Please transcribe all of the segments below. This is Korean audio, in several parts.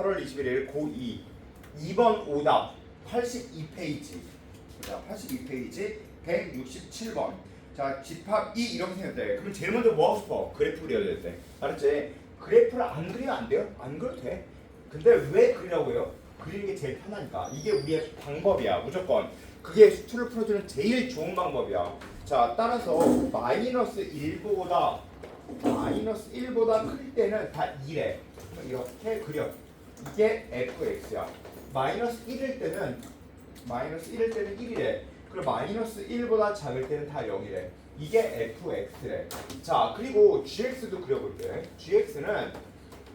8월 21일 고2 2번 오답 82페이지. 자, 82페이지 167번. 자, 집합 2 이렇게 생겼대. 그럼 제일 먼저 뭐 하고 싶어? 그래프 그려야 돼. 알았지? 그래프를 안 그리면 안 돼요? 안 그려도 돼. 근데 왜 그리라고 해요? 그리는 게 제일 편하니까. 이게 우리의 방법이야. 무조건. 그게 수투를 풀어주는 제일 좋은 방법이야. 자, 따라서 마이너스 1보다 클 때는 다 2래. 이렇게 그려. 이게 fx야. 마이너스 1일 때는 1이래. 그리고 마이너스 1보다 작을 때는 다 0이래. 이게 fx래. 자, 그리고 gx도 그려볼게. gx는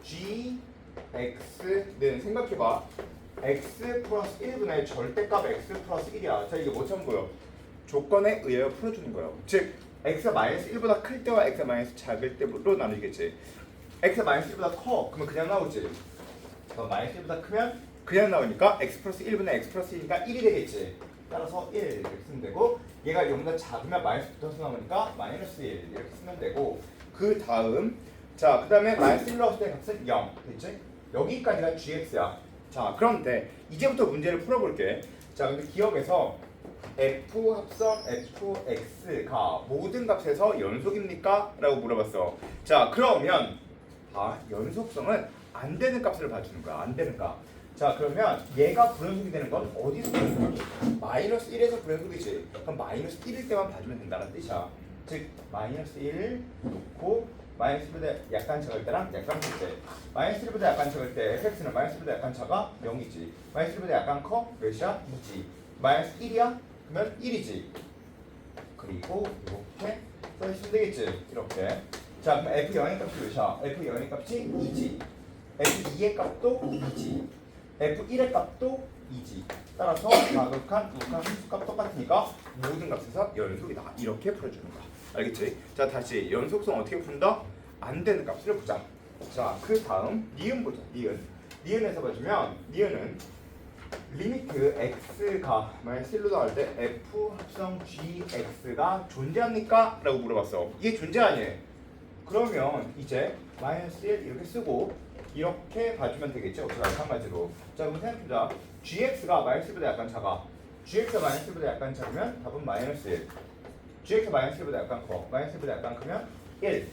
gx는 생각해봐. x 플러스 1분의 절대값 x 플러스 1이야. 자, 이게 뭐처럼 보여? 조건에 의하여 풀어주는 거예요. 즉 x가 마이너스 1보다 클 때와 x가 마이너스 작을 때로 나누겠지. x가 마이너스 1보다 커. 그러면 그냥 나오지. 마이너스 1보다 크면 그냥 나오니까 x 플러스 1분의 x 플러스 1이니까 1이 되겠지. 따라서 1 이렇게 쓰면 되고, 얘가 0보다 작으면 마이너스 붙어서 나오니까 마이너스 1 이렇게 쓰면 되고, 그 다음 자, 그 다음에 마이너스 1 넣었을 때 값은 0 됐지? 여기까지가 gx야. 자, 그런데 이제부터 문제를 풀어볼게. 자, 근데 기억에서 f 합성 fx가 모든 값에서 연속입니까? 라고 물어봤어. 자, 그러면 연속성은 안 되는 값을 봐주는 거야. 안 되는 값. 자, 그러면 얘가 불연속이 되는 건 어디서 불연속이지? 마이너스 1에서 불연속이지. 그럼 마이너스 1일 때만 봐주면 된다는 뜻이야. 즉 마이너스 1 놓고 마이너스 1보다 약간 작을 때랑 약간 클 때. 마이너스 1보다 약간 작을 때 fx는 마이너스 1보다 약간 작아? 0이지. 마이너스 1보다 약간 커? 몇이야? 2지. 마이너스 1이야? 그러면 1이지. 그리고 이렇게 써주시면 되겠지. 이렇게. 자, 그럼 f0의 값이 몇이야? f0의 값이 2지. f2의 값도 2지. f1의 값도 2지. 따라서 다극한, 우극한, 함수값 똑같으니까 모든 값에서 연속이다. 이렇게 풀어주는 거야. 알겠지? 자, 다시 연속성 어떻게 푼다? 안 되는 값을 보자. 자, 그 다음 니은 보자. 니은에서 봐주면 니은은 리미트 x가 마이너스 1로 나올 때 f 합성 gx가 존재합니까? 라고 물어봤어. 이게 존재 아니에요. 그러면 이제 마이너스 1 이렇게 쓰고 이렇게 봐주면 되겠죠? 마찬가지로. 자, 그럼 생각해보자. gx가 마이너스 1보다 약간 작아. gx가 마이너스 1보다 약간 작으면 답은 마이너스 1. gx가 마이너스 1보다 약간 커. 마이너스 1보다 약간 크면 1.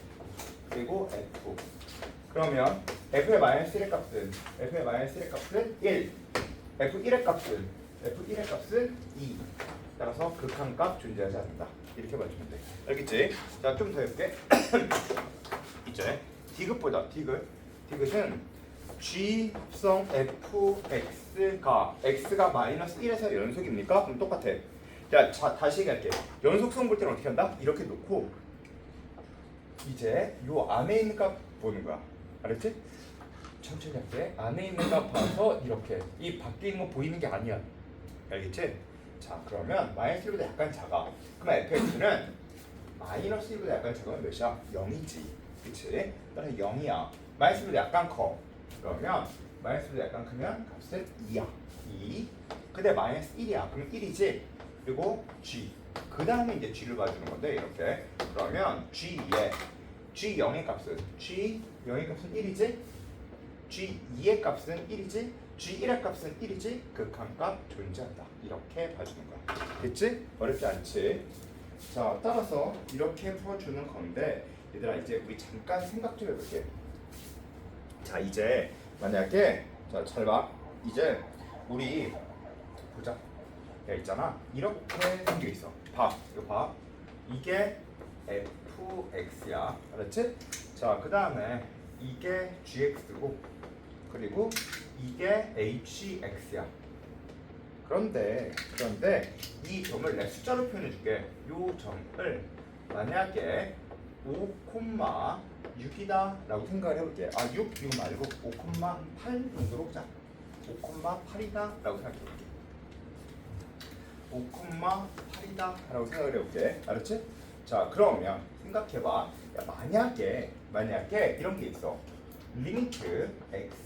그리고 f. 그러면 f의 마이너스 1의 값은 1. f1의 값은 2. 따라서 극한값 존재하지 않는다. 이렇게 봐주면 돼. 알겠지? 자, 좀 더 해볼게. 이제 디귿 보자. 디귿은 g 합성 fx가 x가 마이너스 1에서 연속입니까? 그럼 똑같아. 자, 다시 얘기할게. 연속성 볼 때는 어떻게 한다? 이렇게 놓고 이제 요 안에 있는 값 보는 거야. 알았지? 천천히 할게. 안에 있는 값 봐서 이렇게. 이 밖에 있는 거 보이는 게 아니야. 알겠지? 자, 그러면 마이너스 1보다 약간 작아. 그럼 fx는 마이너스 1보다 약간 작으면 몇이야? 0이지. 그치? 따라서 0이야. 마이너스 1보다 약간 커. 그러면 마이너스 1보다 약간 크면 값은 2야. 2. 근데 마이너스 1이야. 그럼 1이지? 그리고 g. 그 다음에 이제 g를 봐주는 건데 이렇게. 그러면 g0의 값은 1이지? g2의 값은 1이지? g1의 값은 1이지? 극한값 존재한다. 이렇게 봐주는 거야. 됐지? 어렵지 않지? 자, 따라서 이렇게 풀어주는 건데 얘들아, 이제 우리 잠깐 생각 좀 해볼게. 자, 이제 만약에 자, 잘 봐. 이제 우리 보자. 야, 있잖아. 이렇게 생겨 있어. 봐. 이거 봐. 이게 fx야. 알았지? 자, 그 다음에 이게 gx고 그리고 이게 hx야. 그런데 이 점을 내 숫자로 표현해 줄게. 요 점을 만약에 5,6이다 라고 생각을 해볼게. 6 이거 말고 5,8 정도로 보자. 5,8이다 라고 생각해 볼게. 5,8이다 라고 생각을 해볼게. 알았지? 자, 그러면 생각해봐. 야, 만약에 이런 게 있어. 리미트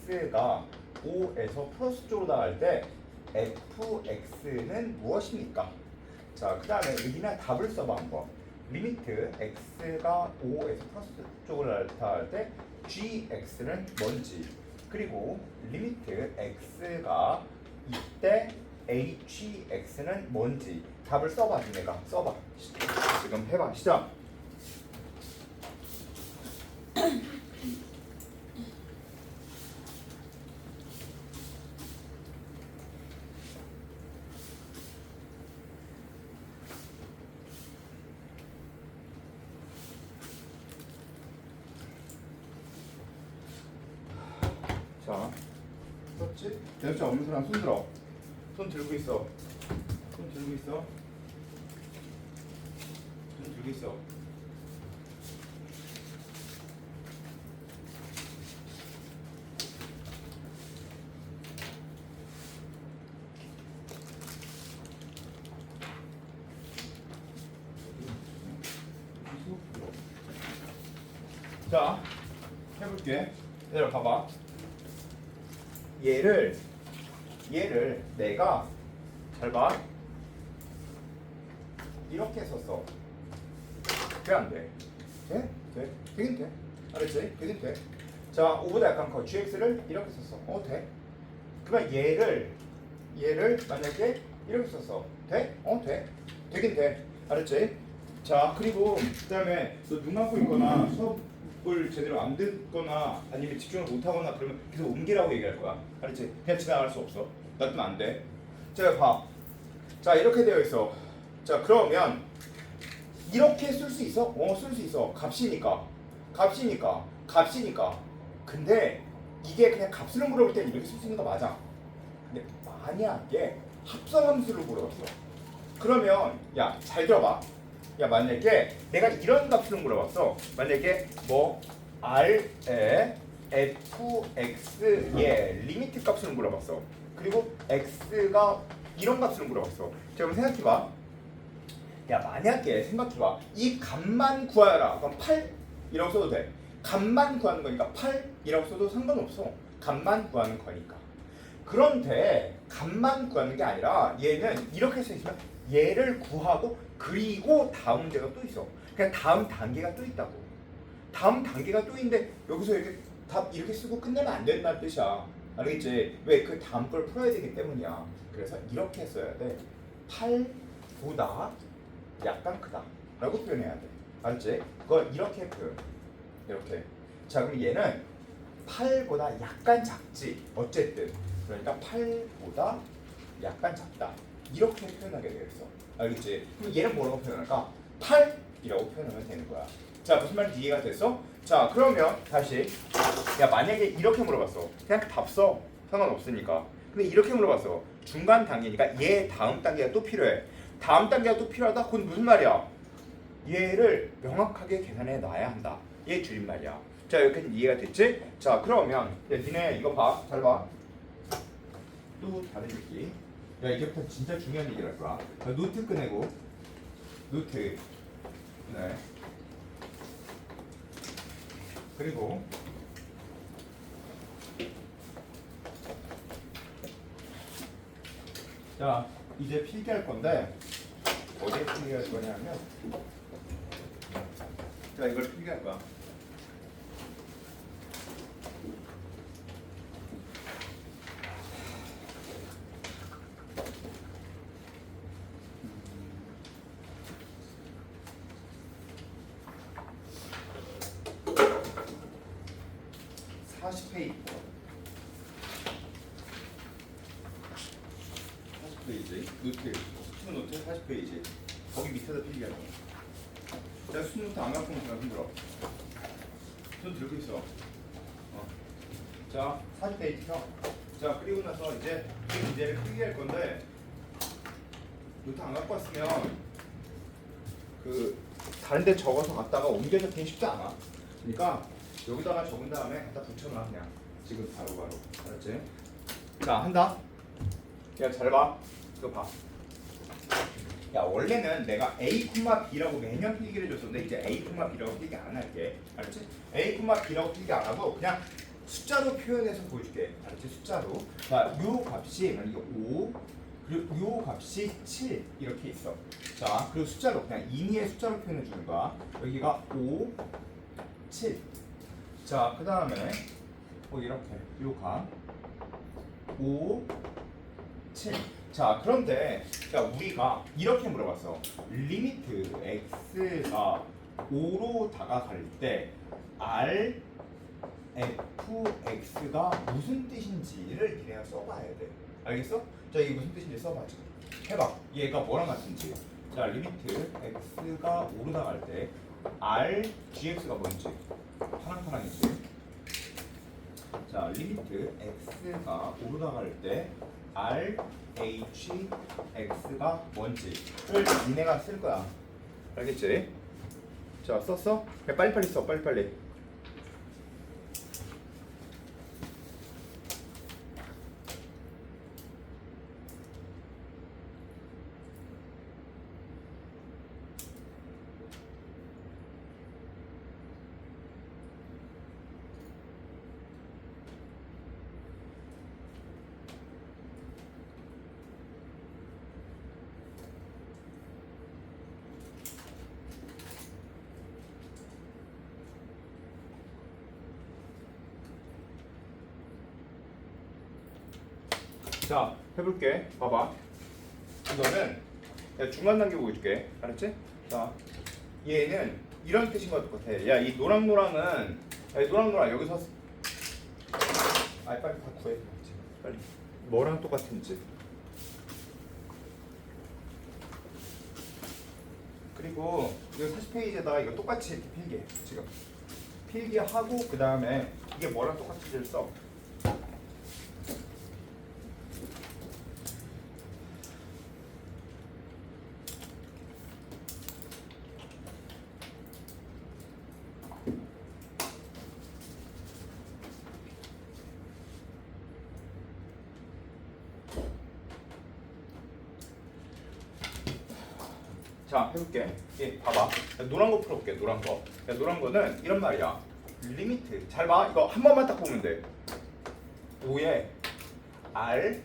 x가 5에서 플러스 쪽으로 나갈 때 fx는 무엇입니까? 자, 그 다음에 여기는 답을 써봐 한번. 리미트 x가 5에서 플러스 쪽으로 나갈 때 gx는 뭔지. 그리고 리미트 x가 이때 hx는 뭔지 답을 써봐. 니네가 써봐. 지금 해봐. 시작. 자, 썼지? 대자 없는 사람 손 들어. 손 들고 있어. 손 들고 있어. 손 들고 있어. 자, 해볼게. 얘들아 봐봐. 얘를 내가 잘 봐. 이렇게 썼어. 돼 안 돼? 돼? 돼? 되긴 돼. 알았지? 되긴 돼. 자, 5보다 약간 커. gx를 이렇게 썼어. 돼. 그러면 얘를 만약에 이렇게 썼어. 돼? 돼. 되긴 돼. 알았지? 자, 그리고 그다음에 너 눈 감고 있거나 수업을 제대로 안 듣거나 아니면 집중을 못 하거나 그러면 계속 옮기라고 얘기할 거야. 알았지? 그냥 지나갈 수 없어. 놔두면 안 돼. 자, 봐. 자, 이렇게 되어 있어. 자, 그러면 이렇게 쓸 수 있어? 쓸 수 있어. 값이니까. 근데 이게 그냥 값을 물어볼 때는 이렇게 쓸 수 있는 거 맞아. 근데 만약에 합성함수를 물어봤어. 그러면 야, 잘 들어봐. 야, 만약에 내가 이런 값을 물어봤어. 만약에 뭐 r에 fx의 리미트 값을 물어봤어. 그리고 x가 이런 값을 물어봤어. 자, 그럼 생각해봐. 야, 만약에 생각해봐. 이 값만 구하라. 그럼 8이라고 써도 돼. 값만 구하는 거니까 8이라고 써도 상관없어. 값만 구하는 거니까. 그런데 값만 구하는 게 아니라 얘는 이렇게 써 있으면 얘를 구하고 그리고 다음 데가 또 있어. 그냥 다음 단계가 또 있다고. 다음 단계가 또 있는데 여기서 이렇게 답 이렇게 쓰고 끝내면 안 된다는 뜻이야. 알겠지? 왜? 그 다음 걸 풀어야 되기 때문이야. 그래서 이렇게 써야 돼. 8보다 약간 크다 라고 표현해야 돼. 알았지? 그걸 이렇게 표현. 이렇게. 자, 그럼 얘는 8보다 약간 작지. 어쨌든. 그러니까 8보다 약간 작다. 이렇게 표현하게 되겠어. 알겠지? 그럼 얘는 뭐라고 표현할까? 8이라고 표현하면 되는 거야. 자, 무슨 말인지 이해가 됐어? 자, 그러면 다시. 야, 만약에 이렇게 물어봤어. 그냥 답 써. 상관없으니까. 근데 이렇게 물어봤어. 중간 단계니까 얘 다음 단계가 또 필요해. 다음 단계가 또 필요하다? 그건 무슨 말이야? 얘를 명확하게 계산해 놔야 한다. 얘 줄임말이야. 자, 여기까지 이해가 됐지? 자, 그러면 야, 니네 이거 봐. 잘 봐. 또 다른 얘기. 야, 이제부터 진짜 중요한 얘기를 할 거야. 자, 노트 꺼내고. 노트. 네. 그리고 자, 이제 필기할 건데 어디에 필기할 거냐면 자, 이걸 필기할 거야. 페이지 노트 수노트 40페이지 거기 밑에다 필기할 거야. 자, 수노트 안 갖고 오면 힘들어. 손 들고 있어. 자, 40페이지 펴. 자, 그리고 나서 이제 이 문제를 필기할 건데 노트 안 갖고 왔으면 그 다른 데 적어서 갖다가 옮겨 적기 쉽지 않아. 그러니까 여기다가 적은 다음에 갖다 붙여놔. 그냥 지금 바로 알았지? 자, 한다. 야, 잘 봐. 이거 봐. 야, 원래는 내가 A, B라고 매년 필기를 해줬었는데 이제 A, B라고 필기 안 할게. 알았지? A, B라고 필기 안 하고 그냥 숫자로 표현해서 보여줄게. 알았지? 숫자로. 자, 요 값이 이게 5 그리고 요 값이 7 이렇게 있어. 자, 그리고 숫자로 그냥 임의의 숫자로 표현해 주는 거야. 여기가 5, 7. 자, 그 다음에 이렇게 요감 5, 7. 자, 그런데 자, 우리가 이렇게 물어봤어. 리미트 x가 5로 다가갈 때 r fx가 무슨 뜻인지를 니네가 써봐야 돼. 알겠어? 자, 이게 무슨 뜻인지 써봐. 지금 해봐. 얘가 뭐랑 같은지. 자, 리미트 x가 5로 다가갈 때 r gx가 뭔지 파랑파랑이지. 자, 리미트 x가 5로 다가갈 때 r h x가 뭔지를 니네가 쓸 거야. 알겠지? 자, 썼어? 그냥 빨리빨리 써. 빨리빨리. 자, 해볼게. 봐봐. 이거는 내가 중간 단계 보여줄게. 알았지? 자, 얘는 이런 뜻인 것 같아. 야, 이 노랑노랑은, 야, 이 노랑노랑 여기서 빨리 다 구해. 빨리. 뭐랑 똑같은지. 그리고 이거 40페이지에다가 이거 똑같이 이렇게 필기해. 지금 필기하고 그 다음에 이게 뭐랑 똑같은지를 써. 자, 해볼게. 예, 봐봐. 노란 거 풀어볼게. 노란 거. 야, 노란 거는 이런 말이야. 리미트. 잘 봐. 이거 한 번만 딱 보면 돼. 5에 R,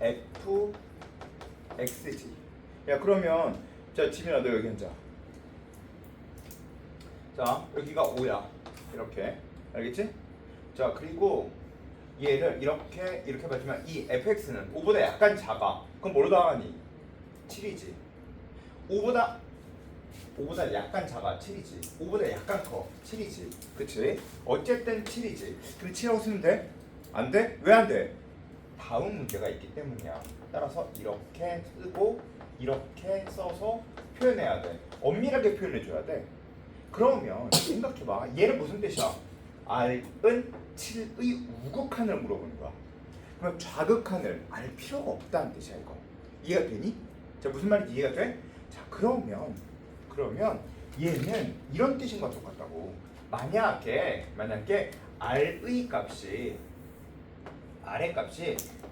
F, X지. 야, 그러면 자, 지민아 너 여기 앉아. 자, 여기가 5야. 이렇게. 알겠지? 자, 그리고 얘를 이렇게 봐주면 이 fx는 5보다 약간 작아. 그럼 뭐로 나가니? 7이지. 5보다 약간 작아. 7이지. 5보다 약간 커. 7이지. 그치? 어쨌든 7이지. 그럼 7하고 쓰면 돼? 안 돼? 왜 안 돼? 다음 문제가 있기 때문이야. 따라서 이렇게 쓰고 이렇게 써서 표현해야 돼. 엄밀하게 표현해줘야 돼. 그러면 생각해봐. 얘는 무슨 뜻이야? R은 7의 우극한을 물어보는 거야. 그럼 좌극한을 알 필요가 없다는 뜻이야 이거. 이해가 되니? 자, 무슨 말인지 이해가 돼? 자, 그러면 얘는 이런 뜻인과 똑같다고. 만약에 R의 값이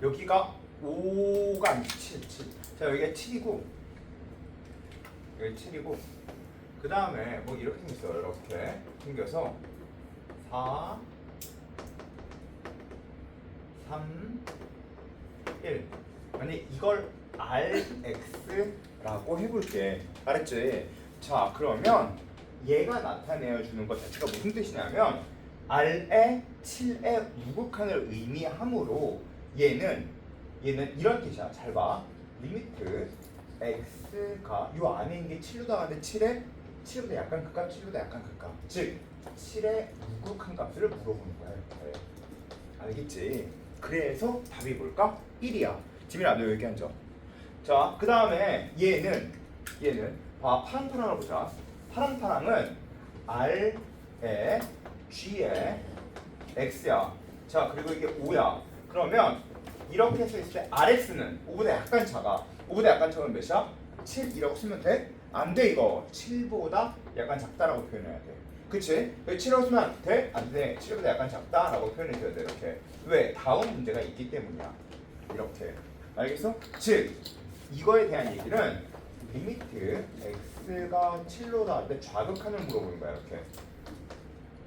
여기가 5가 아니지 7. 자, 여기가 7이고 여기 7이고 그 다음에 뭐 이렇게 생겼어요. 이렇게 생겨서 4, 3, 1. 만약 이걸 RX라고 해볼게. 알았지? 자, 그러면 얘가 나타내어 주는 것 자체가 무슨 뜻이냐면 R의 7의 우극한을 의미하므로 얘는 이런 뜻이야. 잘 봐. 리미트 x가 요 안에 있는 게 7로 나가는데 7보다 약간 극값, 7보다 약간 극값. 즉 7의 우극한 값을 물어보는 거야. 이렇게. 알겠지? 그래서 답이 뭘까? 1이야. 지민아 너 여기 앉아. 자, 그 다음에 얘는 봐. 파랑파랑을 보자. 파랑파랑은 R에 G에 X야. 자, 그리고 이게 5야. 그러면 이렇게 써 있을 때 RX는 5보다 약간 작아. 5보다 약간 작으면 몇이야? 7이라고 쓰면 돼? 안 돼 이거. 7보다 약간 작다라고 표현해야 돼. 그치? 7이라고 쓰면 돼? 안 돼. 7보다 약간 작다라고 표현해줘야 돼. 이렇게. 왜? 다음 문제가 있기 때문이야. 이렇게. 알겠어? 즉 이거에 대한 얘기는 리미트 x가 7로 나올 때 좌극한을 물어보는 거야. 이렇게.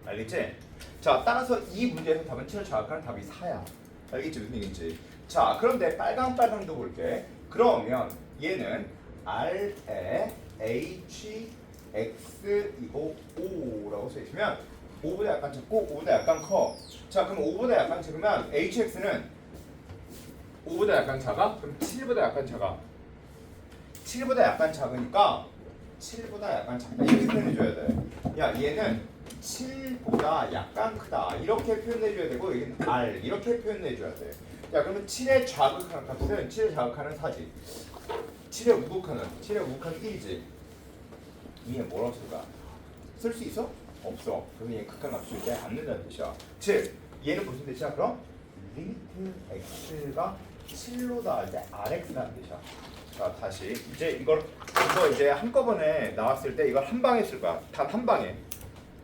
알겠지? 자, 따라서 이 문제에서 답은 7을 좌극하는 답이 4야. 알겠지? 무슨 얘기인지. 자, 그런데 빨강도 볼게. 그러면 얘는 R에 H, X이고 O라고 써있으면 5보다 약간 작고 5보다 약간 커. 자, 그럼 5보다 약간 작으면 hx는 5보다 약간 작아? 그럼 7보다 약간 작아. 7보다 약간 작으니까 7보다 약간 작다 이렇게 표현해줘야 돼. 야, 얘는 7보다 약간 크다 이렇게 표현해줘야 되고 여기는 R 이렇게 표현해줘야 돼. 야, 그러면 7의 자극하는 값은 7의 자극하는 4지. 7의 우극하는 1이지. 이게 뭐라고 쓸까? 쓸 수 있어? 없어. 그래서 얘 극한값 쓸 때 안 된다는 뜻이야. 즉 얘는 무슨 뜻이야? 그럼 리미트 x가 7로 닿을 때 rx라는 뜻이야. 자, 다시 이제 이거 이제 한꺼번에 나왔을 때 이걸 한 방에 쓸 거야. 단 한 방에.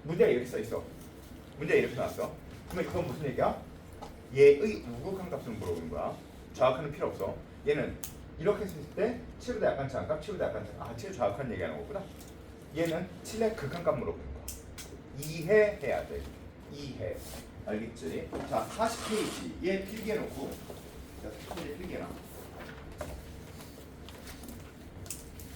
문제가 이렇게 써 있어. 문제가 이렇게 나왔어. 그러면 이건 무슨 얘기야? 얘의 우극한 값을 물어보는 거야. 좌극하는 필요 없어. 얘는 이렇게 썼을 때 7보다 약간 작은 값, 7보다 약간 작은 값. 아, 7 좌극한 얘기하는 거구나. 얘는 7의 극한 값 물어보는 거야. 이해해야 돼. 이해. 알겠지? 자, 40페이지 얘 필기해놓고 자, 필기해놔.